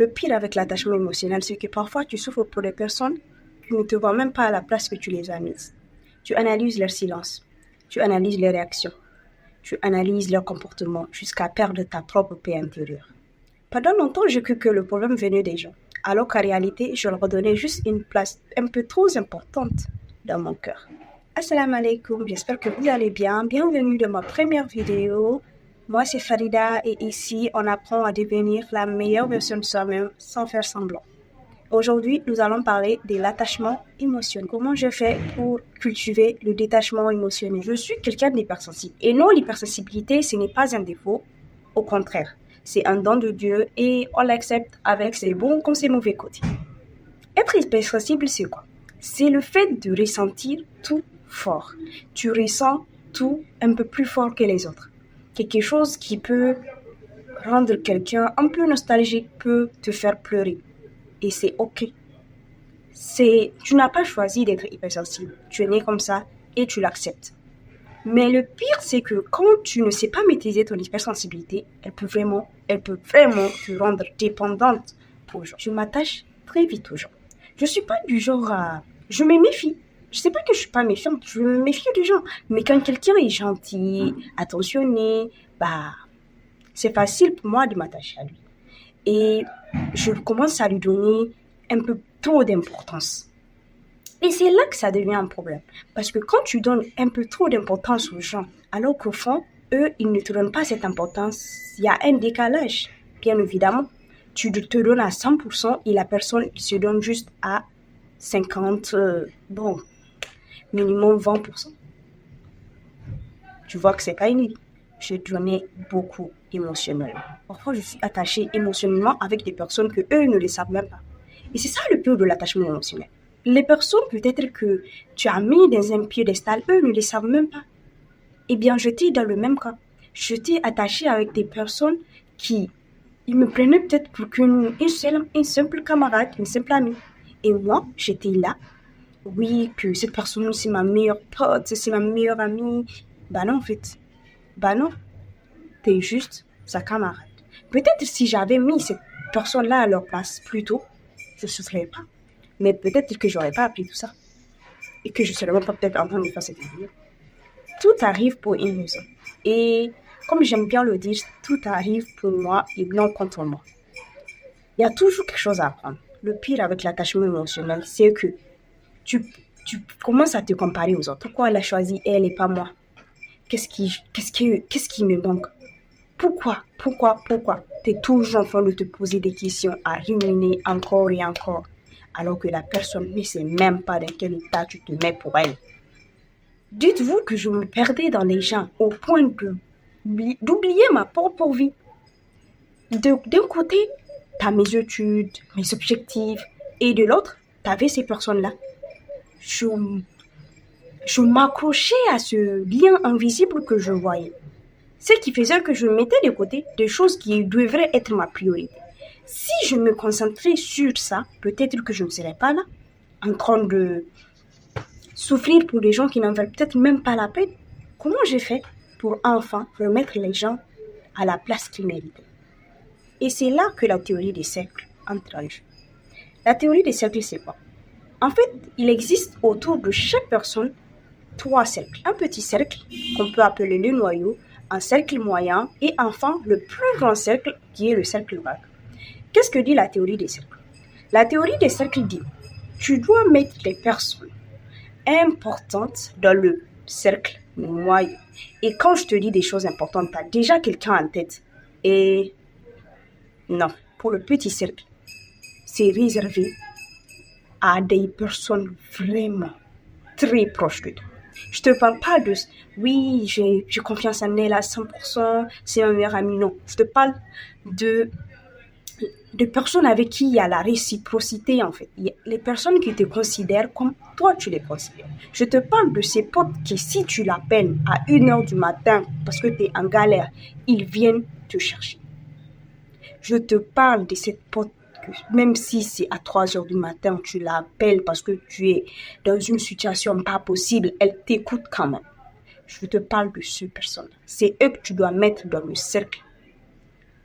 Le pire avec l'attachement émotionnel, c'est que parfois tu souffres pour des personnes qui ne te voient même pas à la place que tu les as mises. Tu analyses leur silence, tu analyses leurs réactions, tu analyses leur comportement jusqu'à perdre ta propre paix intérieure. Pendant longtemps, j'ai cru que le problème venait des gens, alors qu'en réalité, je leur donnais juste une place un peu trop importante dans mon cœur. Assalamu alaikum, j'espère que vous allez bien. Bienvenue dans ma première vidéo. Moi, c'est Farida et ici, on apprend à devenir la meilleure version de soi-même sans faire semblant. Aujourd'hui, nous allons parler de l'attachement émotionnel. Comment je fais pour cultiver le détachement émotionnel? Je suis quelqu'un d'hypersensible. Et non, l'hypersensibilité, ce n'est pas un défaut. Au contraire, c'est un don de Dieu et on l'accepte avec ses bons comme ses mauvais côtés. Être hypersensible, c'est quoi? C'est le fait de ressentir tout fort. Tu ressens tout un peu plus fort que les autres. Quelque chose qui peut rendre quelqu'un un peu nostalgique peut te faire pleurer. Et c'est ok. Tu n'as pas choisi d'être hypersensible. Tu es né comme ça et tu l'acceptes. Mais le pire, c'est que quand tu ne sais pas maîtriser ton hypersensibilité, elle peut vraiment te rendre dépendante aux gens. Je m'attache très vite aux gens. Je suis pas du genre à... Je me méfie. Je sais pas que je suis pas méfiante, je me méfie des gens. Mais quand quelqu'un est gentil, attentionné, c'est facile pour moi de m'attacher à lui. Et je commence à lui donner un peu trop d'importance. Et c'est là que ça devient un problème. Parce que quand tu donnes un peu trop d'importance aux gens, alors qu'au fond, eux, ils ne te donnent pas cette importance, il y a un décalage, bien évidemment. Tu te donnes à 100% et la personne il se donne juste à 50, minimum 20%. Tu vois que c'est pas une idée. Je donnais beaucoup émotionnellement. Parfois, je suis attachée émotionnellement avec des personnes que eux ne le savent même pas. Et c'est ça le pire de l'attachement émotionnel. Les personnes peut-être que tu as mis dans un piédestal, eux ne le savent même pas. Eh bien, j'étais dans le même cas. J'étais attachée avec des personnes qui ils me prenaient peut-être pour une simple camarade, une simple amie. Et moi, j'étais là. Oui, que cette personne, c'est ma meilleure pote, c'est ma meilleure amie. Non, en fait. Non, t'es juste sa camarade. Peut-être si j'avais mis cette personne-là à leur place plus tôt, je ne souffrirais pas. Mais peut-être que j'aurais pas appris tout ça. Et que je serais même pas peut-être en train de faire cette vidéo. Tout arrive pour une raison. Et comme j'aime bien le dire, tout arrive pour moi et non contre moi. Il y a toujours quelque chose à apprendre. Le pire avec l'attachement émotionnel, c'est que tu commences à te comparer aux autres. Pourquoi elle a choisi elle et pas moi? Qu'est-ce qui me manque? Pourquoi? Tu es toujours en train de te poser des questions, à ruminer encore et encore, alors que la personne ne sait même pas dans quel état tu te mets pour elle. Dites-vous que je me perdais dans les gens au point d'oublier ma propre vie. D'un côté, tu as mes études, mes objectifs, et de l'autre, tu avais ces personnes-là. Je m'accrochais à ce lien invisible que je voyais. Ce qui faisait que je mettais de côté des choses qui devraient être ma priorité. Si je me concentrais sur ça, peut-être que je ne serais pas là, en train de souffrir pour des gens qui n'en veulent peut-être même pas la peine. Comment j'ai fait pour enfin remettre les gens à la place qu'ils méritaient? Et c'est là que la théorie des cercles entre en jeu. La théorie des cercles, c'est quoi? En fait, il existe autour de chaque personne 3 cercles. Un petit cercle qu'on peut appeler le noyau, un cercle moyen et enfin le plus grand cercle qui est le cercle vague. Qu'est-ce que dit la théorie des cercles? La théorie des cercles dit tu dois mettre les personnes importantes dans le cercle moyen. Et quand je te dis des choses importantes, tu as déjà quelqu'un en tête. Et non, pour le petit cercle, c'est réservé à des personnes vraiment très proches de toi. Je te parle pas de oui, j'ai confiance en elle à 100%, c'est ma meilleure amie. Non, je te parle de personnes avec qui il y a la réciprocité en fait. Les personnes qui te considèrent comme toi tu les considères. Je te parle de ces potes qui si tu l'appelles à 1h du matin parce que tu es en galère, ils viennent te chercher. Je te parle de cette pote que même si c'est à 3h du matin, tu l'appelles parce que tu es dans une situation pas possible, elle t'écoute quand même. Je te parle de ces personnes. C'est eux que tu dois mettre dans le cercle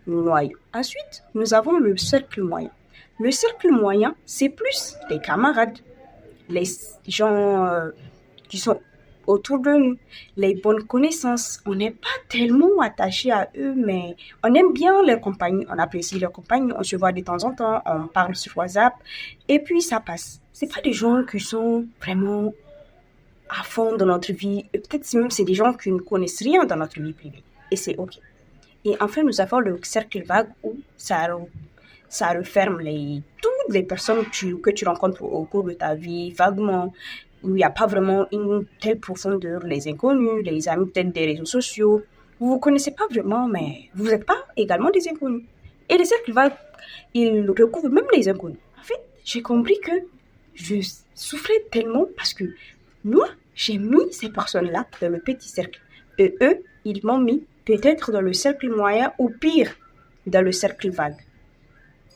noyau. Ensuite, nous avons le cercle moyen. Le cercle moyen, c'est plus les camarades, les gens qui sont autour de nous, les bonnes connaissances. On n'est pas tellement attaché à eux, mais on aime bien leur compagnie, on apprécie leur compagnie, on se voit de temps en temps, on parle sur WhatsApp, et puis ça passe. C'est pas des gens qui sont vraiment à fond dans notre vie, et peut-être même c'est des gens qui ne connaissent rien dans notre vie privée, et c'est ok. Et enfin, nous avons le cercle vague où ça referme toutes les personnes que tu rencontres au cours de ta vie, vaguement, où il n'y a pas vraiment une telle profondeur, les inconnus, les amis peut-être des réseaux sociaux. Vous ne vous connaissez pas vraiment, mais vous n'êtes pas également des inconnus. Et le cercle vague, il recouvre même les inconnus. En fait, j'ai compris que je souffrais tellement parce que moi, j'ai mis ces personnes-là dans le petit cercle. Et eux, ils m'ont mis peut-être dans le cercle moyen ou pire, dans le cercle vague.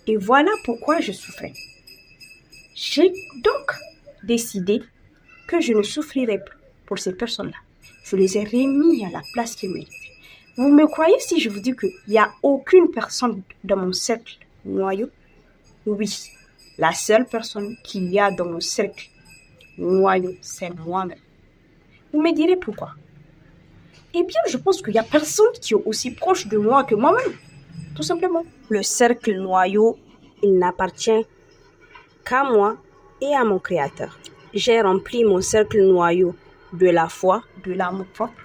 Et voilà pourquoi je souffrais. J'ai donc décidé que je ne souffrirais plus pour ces personnes-là. Je les ai remis à la place qu'ils méritaient. Vous me croyez si je vous dis qu'il n'y a aucune personne dans mon cercle noyau? Oui, la seule personne qu'il y a dans mon cercle noyau, c'est moi-même. Vous me direz pourquoi? Eh bien, je pense qu'il n'y a personne qui est aussi proche de moi que moi-même. Tout simplement. Le cercle noyau, il n'appartient qu'à moi et à mon Créateur. J'ai rempli mon cercle noyau de la foi, de l'amour propre,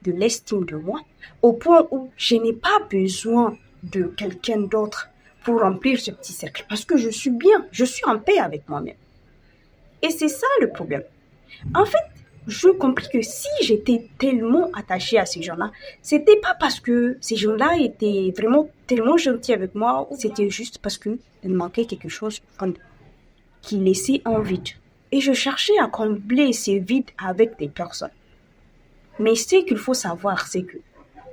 de l'estime de moi, au point où je n'ai pas besoin de quelqu'un d'autre pour remplir ce petit cercle. Parce que je suis bien, je suis en paix avec moi-même. Et c'est ça le problème. En fait, je compris que si j'étais tellement attachée à ces gens-là, c'était pas parce que ces gens-là étaient vraiment tellement gentils avec moi, c'était juste parce qu'il manquait quelque chose qui laissait un vide. Et je cherchais à combler ces vides avec des personnes. Mais ce qu'il faut savoir, c'est que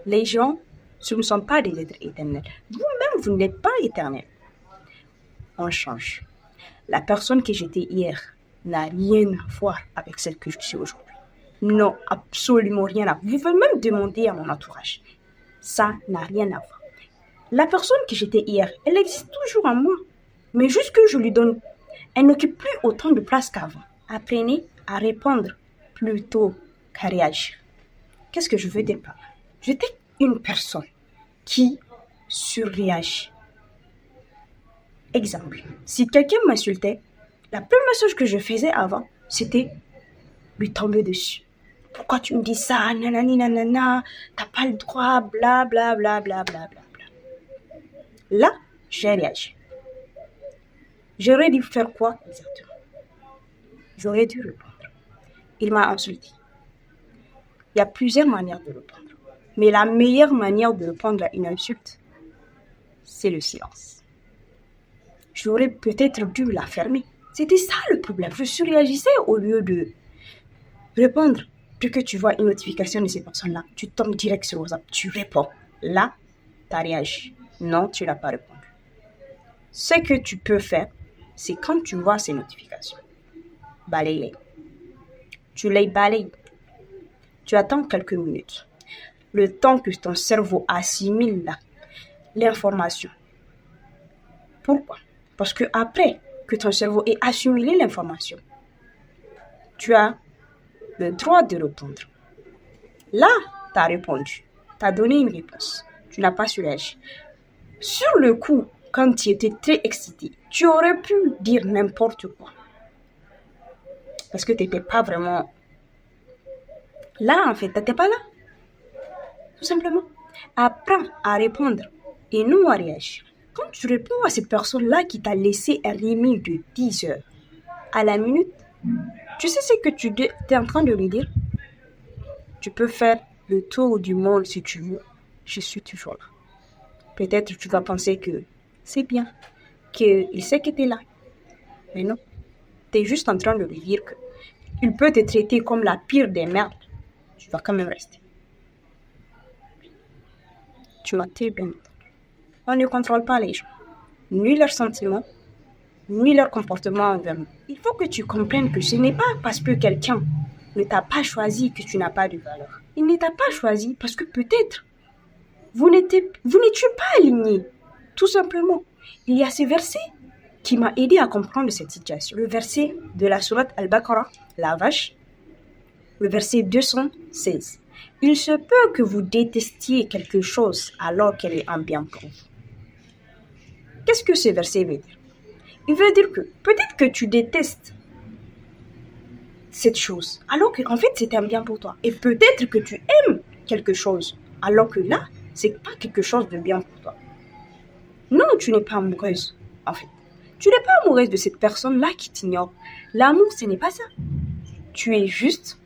les gens, ce ne sont pas des êtres éternels. Vous-même, vous n'êtes pas éternel. On change. La personne que j'étais hier n'a rien à voir avec celle que je suis aujourd'hui. Non, absolument rien à voir. Vous pouvez même demander à mon entourage. Ça n'a rien à voir. La personne que j'étais hier, elle existe toujours en moi. Mais juste que je lui donne, elle n'occupe plus autant de place qu'avant. Apprenez à répondre plutôt qu'à réagir. Qu'est-ce que je veux dire par là? J'étais une personne qui surréagit. Exemple, si quelqu'un m'insultait, la première chose que je faisais avant, c'était lui tomber dessus. Pourquoi tu me dis ça? Nanani nanana, t'as pas le droit, bla bla bla bla bla bla. Là, j'ai réagi. J'aurais dû faire quoi exactement? J'aurais dû répondre. Il m'a insulté. Il y a plusieurs manières de répondre. Mais la meilleure manière de répondre à une insulte, c'est le silence. J'aurais peut-être dû la fermer. C'était ça le problème. Je surréagissais au lieu de répondre. Dès que tu vois une notification de ces personnes-là, tu tombes direct sur WhatsApp, tu réponds. Là, tu as réagi. Non, tu n'as pas répondu. Ce que tu peux faire, c'est quand tu vois ces notifications, balaye-les. Tu les balayes. Tu attends quelques minutes. Le temps que ton cerveau assimile l'information. Pourquoi? Parce que après que ton cerveau ait assimilé l'information, tu as le droit de répondre. Là, tu as répondu. Tu as donné une réponse. Tu n'as pas surréagi. Sur le coup, quand tu étais très excité, tu aurais pu dire n'importe quoi. Parce que tu n'étais pas vraiment là, en fait. Tu n'étais pas là. Tout simplement. Apprends à répondre et non à réagir. Quand tu réponds à cette personne-là qui t'a laissé un limite de 10 heures à la minute, tu sais ce que tu es en train de lui dire? Tu peux faire le tour du monde si tu veux. Je suis toujours là. Peut-être tu vas penser que c'est bien, qu'il sait que tu es là. Mais non. Tu es juste en train de lui dire qu'il peut te traiter comme la pire des merdes. Tu vas quand même rester. Tu m'as très bien entendu. On ne contrôle pas les gens, ni leurs sentiments, ni leur comportement envers nous. Il faut que tu comprennes que ce n'est pas parce que quelqu'un ne t'a pas choisi que tu n'as pas de valeur. Il ne t'a pas choisi parce que peut-être Vous n'étiez pas alignés, tout simplement. Il y a ce verset qui m'a aidé à comprendre cette situation. Le verset de la sourate Al-Baqarah, la vache, le verset 216. Il se peut que vous détestiez quelque chose alors qu'elle est un bien pour vous. Qu'est-ce que ce verset veut dire? Il veut dire que peut-être que tu détestes cette chose alors qu'en fait c'est un bien pour toi. Et peut-être que tu aimes quelque chose alors que là, c'est pas quelque chose de bien pour toi. Non, tu n'es pas amoureuse, en fait. Tu n'es pas amoureuse de cette personne-là qui t'ignore. L'amour, ce n'est pas ça. Tu es juste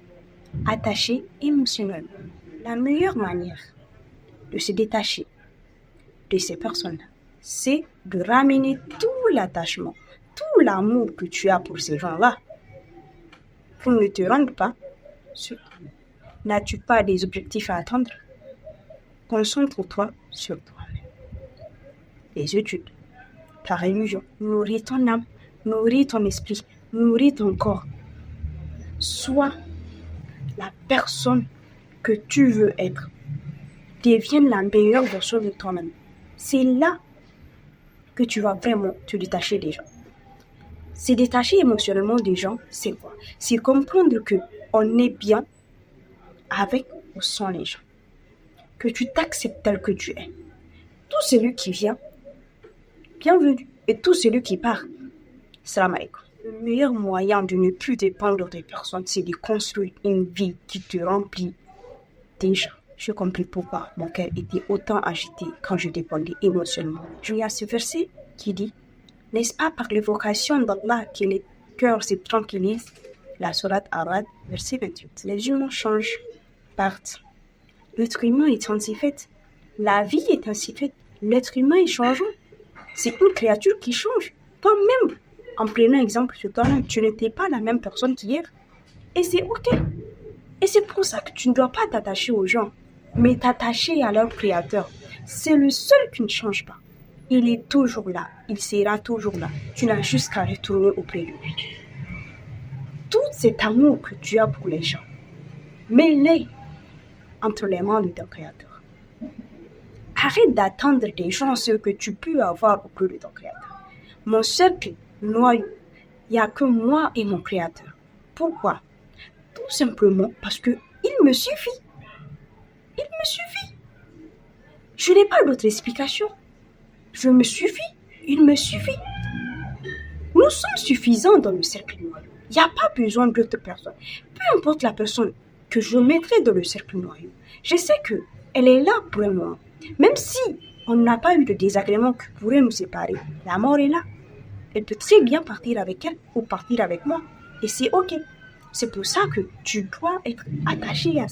attaché émotionnellement. La meilleure manière de se détacher de ces personnes-là, c'est de ramener tout l'attachement, tout l'amour que tu as pour ces gens-là. Pour ne te rendre pas sur toi. N'as-tu pas des objectifs à atteindre? Concentre-toi sur toi-même. Les études, ta religion, nourrit ton âme, nourrit ton esprit, nourrit ton corps. Sois la personne que tu veux être. Devienne la meilleure version de toi-même. C'est là que tu vas vraiment te détacher des gens. Se détacher émotionnellement des gens, c'est quoi? C'est comprendre que on est bien avec ou sans les gens. Que tu t'acceptes tel que tu es. Tout celui qui vient, bienvenue. Et tout celui qui part, salam alaikum. Le meilleur moyen de ne plus dépendre des personnes, c'est de construire une vie qui te remplit déjà. J'ai compris pourquoi mon cœur était autant agité quand je dépendais émotionnellement. Il y a ce verset qui dit, n'est-ce pas par l'évocation d'Allah que les cœurs se tranquillisent? La sourate Ar-Ra'd, verset 28. Les humains changent, partent. L'être humain est ainsi fait. La vie est ainsi faite. L'être humain est changeant. C'est une créature qui change. Toi-même, en prenant exemple sur toi-même, tu n'étais pas la même personne qu'hier. Et c'est ok. Et c'est pour ça que tu ne dois pas t'attacher aux gens, mais t'attacher à leur créateur. C'est le seul qui ne change pas. Il est toujours là. Il sera toujours là. Tu n'as juste qu'à retourner auprès de lui. Tout cet amour que tu as pour les gens, mets-les entre les mains de ton créateur. Arrête d'attendre des gens ce que tu peux avoir auprès de ton créateur. Mon cercle noyau, il n'y a que moi et mon créateur. Pourquoi? Tout simplement parce que il me suffit. Il me suffit. Je n'ai pas d'autre explication. Je me suffis. Il me suffit. Nous sommes suffisants dans le cercle noyau. Il n'y a pas besoin d'autres personnes. Peu importe la personne que je mettrai dans le cercle noyau, je sais qu'elle est là pour moi. Même si on n'a pas eu de désagrément qui pourrait nous séparer, la mort est là. Elle peut très bien partir avec elle ou partir avec moi. Et c'est ok. C'est pour ça que tu dois être attaché à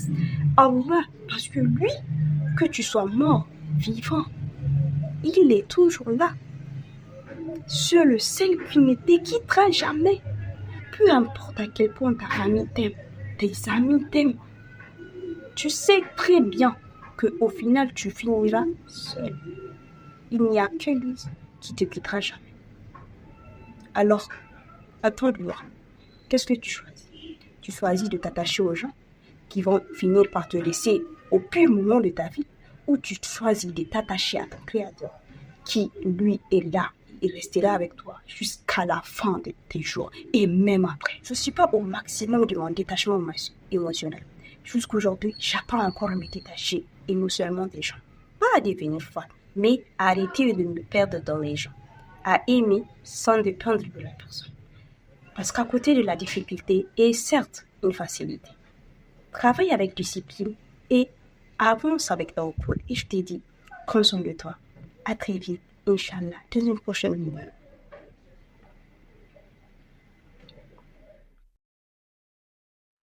Allah. Parce que lui, que tu sois mort, vivant, il est toujours là. C'est le seul qui ne te quittera jamais. Peu importe à quel point ta famille t'aime, tes amis t'aiment. Tu sais très bien qu'au final, tu finiras seul. Il n'y a que lui qui te quittera jamais. Alors, à toi de voir. Qu'est-ce que tu choisis? Tu choisis de t'attacher aux gens qui vont finir par te laisser au pire moment de ta vie, ou tu choisis de t'attacher à ton créateur qui, lui, est là. Il restera avec toi jusqu'à la fin de tes jours et même après. Je ne suis pas au maximum de mon détachement émotionnel. Jusqu'aujourd'hui, j'apprends encore à me détacher émotionnellement des gens. Pas à devenir folle, mais à arrêter de me perdre dans les gens. À aimer sans dépendre de la personne. Parce qu'à côté de la difficulté est certes une facilité. Travaille avec discipline et avance avec ton cool. Et je t'ai dit, prends soin de toi. À très vite, Inch'Allah, dans une prochaine vidéo.